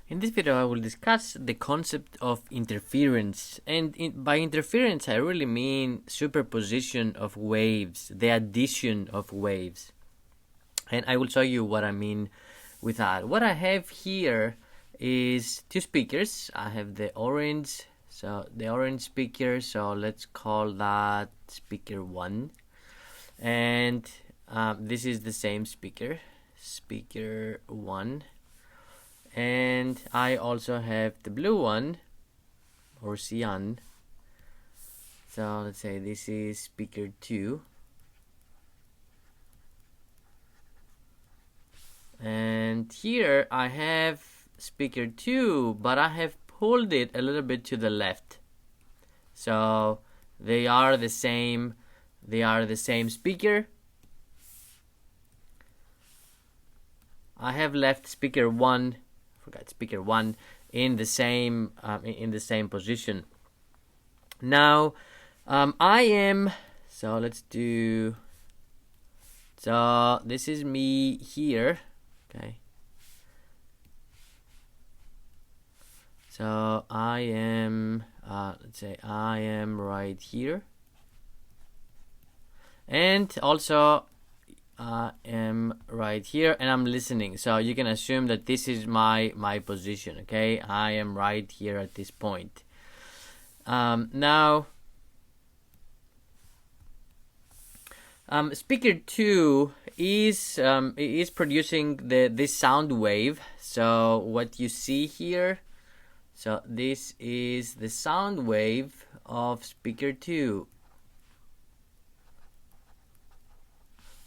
In this video, I will discuss the concept of interference. And by interference, I really mean superposition of waves, the addition of waves. And I will show you what I mean with that. What I have here is two speakers. I have the orange speaker, so let's call that speaker 1. And this is the same speaker 1. And I also have the blue one, or cyan. So let's say this is speaker 2. And here I have speaker 2, but I have pulled it a little bit to the left. So they are the same speaker. I have left speaker 1 in the same position. Now so this is me here, okay. So I am let's say I am right here, and also I am right here, and I'm listening. So you can assume that this is my position, okay? I am right here at this point. Now speaker 2 is producing this sound wave. So what you see here, so this is the sound wave of speaker 2.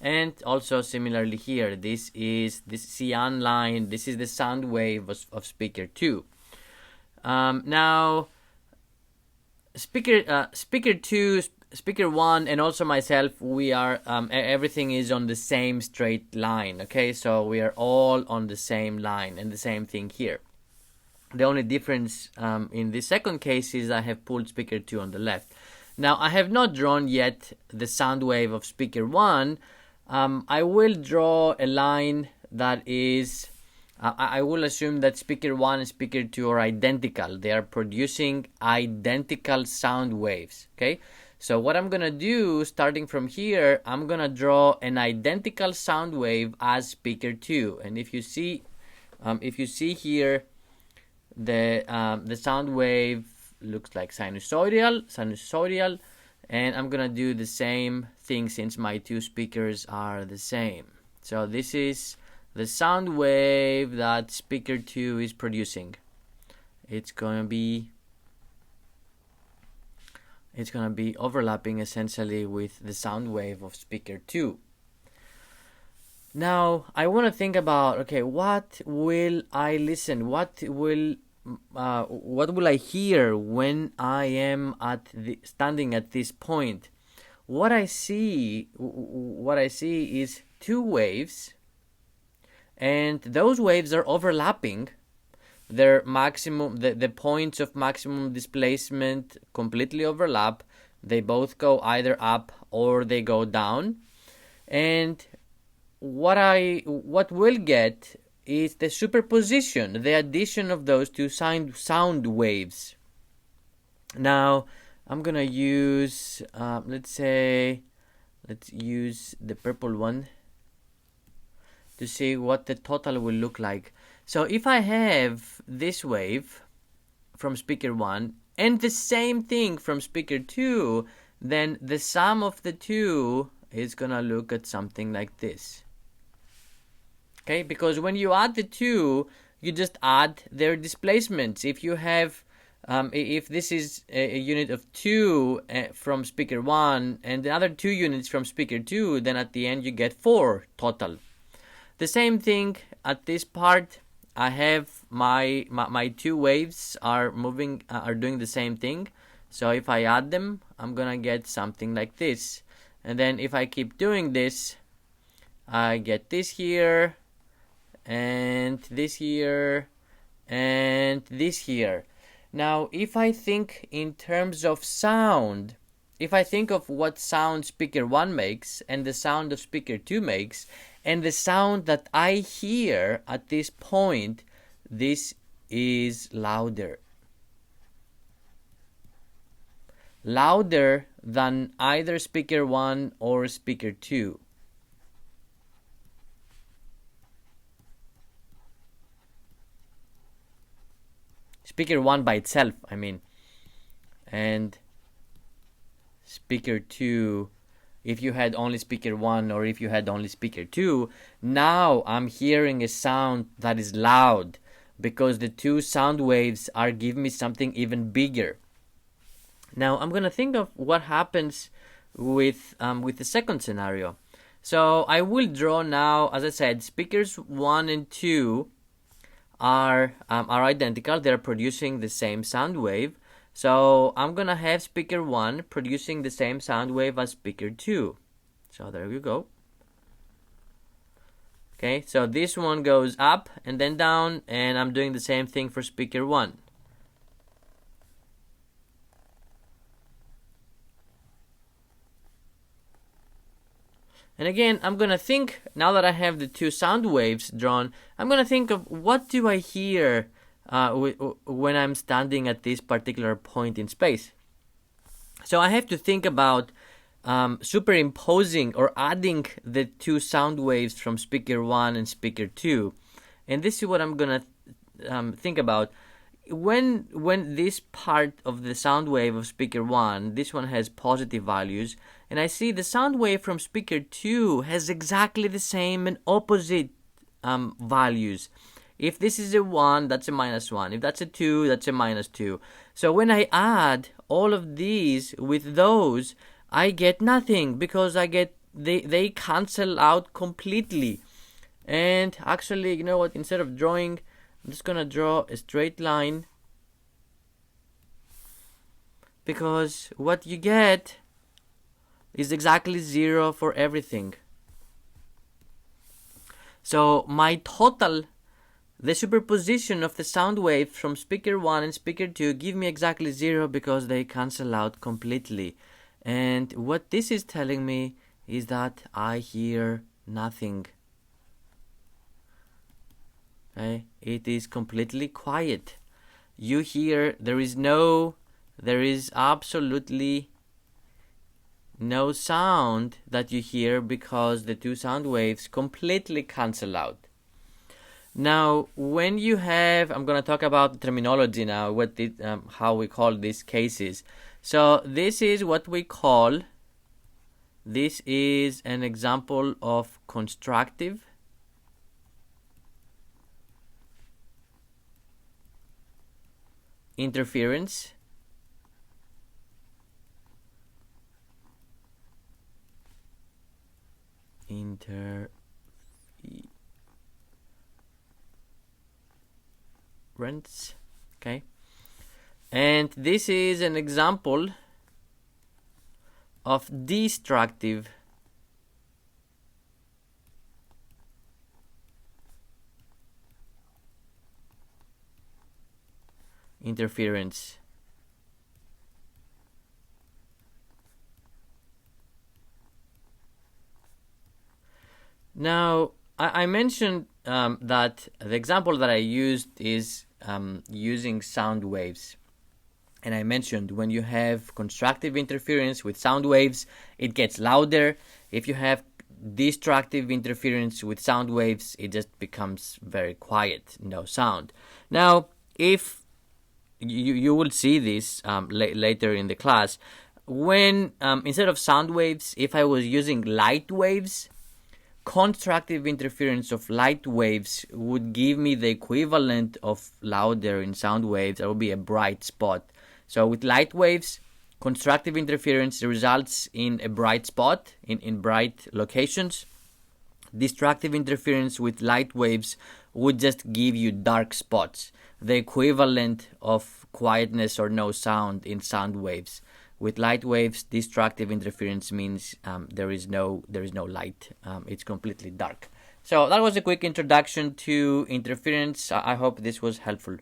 And also similarly here, this is this cyan line, this is the sound wave of speaker 2. Now speaker 2, speaker 1, and also myself, we are everything is on the same straight line, okay? So we are all on the same line, and the same thing here. The only difference in the second case is I have pulled speaker 2 on the left. Now I have not drawn yet the sound wave of speaker 1. I will draw a line that is, I will assume that speaker 1 and speaker 2 are identical. They are producing identical sound waves, okay? So what I'm going to do, starting from here, I'm going to draw an identical sound wave as speaker 2. And if you see here, the sound wave looks like sinusoidal. And I'm gonna do the same thing since my two speakers are the same. So this is the sound wave that speaker 2 is producing. It's gonna be overlapping essentially with the sound wave of speaker 2. Now I want to think about, okay, what will I listen? What will I hear when I am standing at this point? What I see is two waves, and those waves are overlapping. Their maximum, the points of maximum displacement completely overlap. They both go either up or they go down, and what we'll get is the superposition, the addition of those two sound waves. Now I'm gonna use let's use the purple one to see what the total will look like. So if I have this wave from speaker 1 and the same thing from speaker 2, then the sum of the two is gonna look at something like this. Okay, because when you add the two, you just add their displacements. If you have, if this is a unit of 2 from speaker 1 and the other 2 units from speaker 2, then at the end you get 4 total. The same thing at this part. I have my two waves are doing the same thing. So if I add them, I'm gonna get something like this. And then if I keep doing this, I get this here, and this here, and this here. Now, if I think in terms of sound, if I think of what sound speaker 1 makes and the sound of speaker 2 makes, and the sound that I hear at this point, this is louder. Louder than either speaker 1 or speaker 2. Speaker 1 by itself, I mean. And speaker 2, if you had only speaker 1 or if you had only speaker 2, now I'm hearing a sound that is loud because the two sound waves are giving me something even bigger. Now I'm going to think of what happens with the second scenario. So I will draw now, as I said, speakers 1 and 2 are identical. They're producing the same sound wave. So I'm gonna have speaker 1 producing the same sound wave as speaker 2. So there you go. Okay, so this one goes up and then down, and I'm doing the same thing for speaker 1. And again, I'm gonna think, now that I have the two sound waves drawn, I'm gonna think of what do I hear when I'm standing at this particular point in space. So I have to think about superimposing or adding the two sound waves from speaker 1 and speaker 2. And this is what I'm gonna think about. When this part of the sound wave of speaker 1, this one has positive values, and I see the sound wave from speaker 2 has exactly the same and opposite values. If this is a 1, that's a -1. If that's a 2, that's a -2. So when I add all of these with those, I get nothing because they cancel out completely. And actually, you know what? Instead of drawing, I'm just gonna draw a straight line, because what you get is exactly 0 for everything. So my total, the superposition of the sound wave from speaker 1 and speaker 2 give me exactly 0 because they cancel out completely. And what this is telling me is that I hear nothing. Okay? It is completely quiet. You hear, there is absolutely no sound that you hear because the two sound waves completely cancel out. Now, when you have, I'm going to talk about terminology now, how we call these cases. So this is what we call, this is an example of constructive interference. Okay, and this is an example of destructive interference. Now, I mentioned that the example that I used is using sound waves. And I mentioned when you have constructive interference with sound waves, it gets louder. If you have destructive interference with sound waves, it just becomes very quiet, no sound. Now, if you will see this later in the class, when instead of sound waves, if I was using light waves, constructive interference of light waves would give me the equivalent of louder in sound waves. There would be a bright spot. So with light waves, constructive interference results in a bright spot, in bright locations. Destructive interference with light waves would just give you dark spots, the equivalent of quietness or no sound in sound waves. With light waves, destructive interference means there is no light. It's completely dark. So that was a quick introduction to interference. I hope this was helpful.